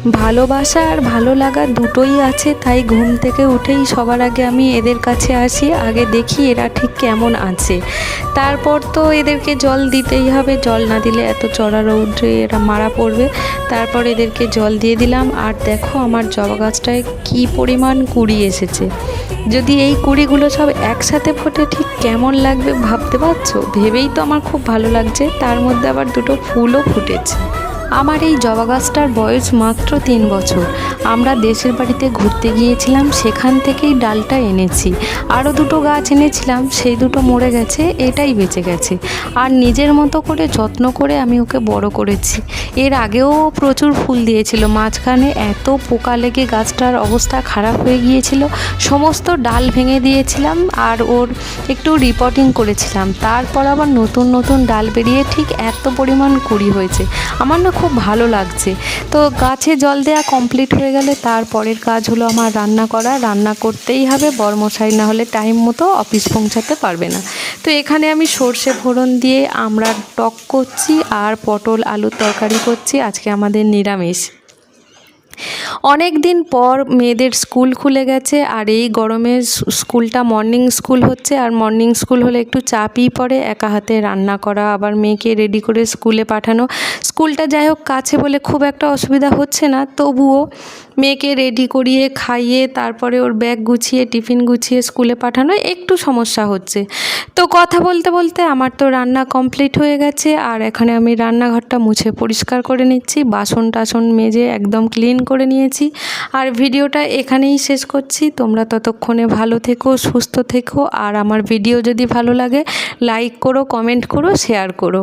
ভালোবাসা আর ভালো লাগা দুটোই আছে, তাই ঘুম থেকে উঠেই সবার আগে আমি এদের কাছে আসি, আগে দেখি এরা ঠিক কেমন আছে। তারপর তো এদেরকে জল দিতেই হবে, জল না দিলে এত চড়া রৌদ্রে এরা মারা পড়বে। তারপর এদেরকে জল দিয়ে দিলাম। আর দেখো আমার জবা গাছটায় কী পরিমাণ কুঁড়ি এসেছে। যদি এই কুঁড়িগুলো সব একসাথে ফোটে ঠিক কেমন লাগবে ভাবতে পারছো? ভেবেই তো আমার খুব ভালো লাগছে। তার মধ্যে আবার দুটো ফুলও ফুটেছে। আমার এই জবা গাছটার বয়স মাত্র 3 বছর। আমরা দেশের বাড়িতে ঘুরতে গিয়েছিলাম, সেখান থেকেই ডালটা এনেছি। আরও দুটো গাছ এনেছিলাম, সেই দুটো মরে গেছে, এটাই বেঁচে গেছে। আর নিজের মতো করে যত্ন করে আমি ওকে বড় করেছি। এর আগেও প্রচুর ফুল দিয়েছিল, মাঝখানে এত পোকা লেগে গাছটার অবস্থা খারাপ হয়ে গিয়েছিল, সমস্ত ডাল ভেঙে দিয়েছিলাম আর ওর একটু রিপোর্টিং করেছিলাম। তারপর আবার নতুন নতুন ডাল বেরিয়ে ঠিক এত পরিমাণ কুঁড়ি হয়েছে। আমার না খুব ভালো লাগছে। তো গাছে জল দেওয়া কমপ্লিট হয়ে গেলে তারপরের কাজ হলো আমার রান্না করা। রান্না করতেই হবে, বরমশাই না হলে টাইম মতো অফিস পৌঁছাতে পারবে না। তো এখানে আমি সর্ষে ফোড়ন দিয়ে আমড়ার টক করছি আর পটল আলুর তরকারি করছি। আজকে আমাদের নিরামিষ। অনেক দিন পর মেয়েদের স্কুল খুলে গেছে, আর এই গরমে স্কুলটা মর্নিং স্কুল হচ্ছে, আর মর্নিং স্কুল হলে একটু চাপই পড়ে, একা হাতে রান্না করা, আবার মেয়েকে রেডি করে স্কুলে পাঠানো। স্কুলটা যাই হোক কাছে বলে খুব একটা অসুবিধা হচ্ছে না, তবুও মেয়েকে রেডি করিয়ে খাইয়ে তারপরে ওর ব্যাগ গুছিয়ে টিফিন গুছিয়ে স্কুলে পাঠানো একটু সমস্যা হচ্ছে। তো কথা বলতে বলতে আমার তো রান্না কমপ্লিট হয়ে গেছে, আর এখানে আমি রান্নাঘরটা মুছে পরিষ্কার করে নিচ্ছি, বাসন টাসন মেজে একদম ক্লিন করে নিয়েছি। আর ভিডিওটা এখানেই শেষ করছি। তোমরা ততক্ষণে ভালো থেকো, সুস্থ থেকো, আর আমার ভিডিও যদি ভালো লাগে লাইক করো, কমেন্ট করো, শেয়ার করো।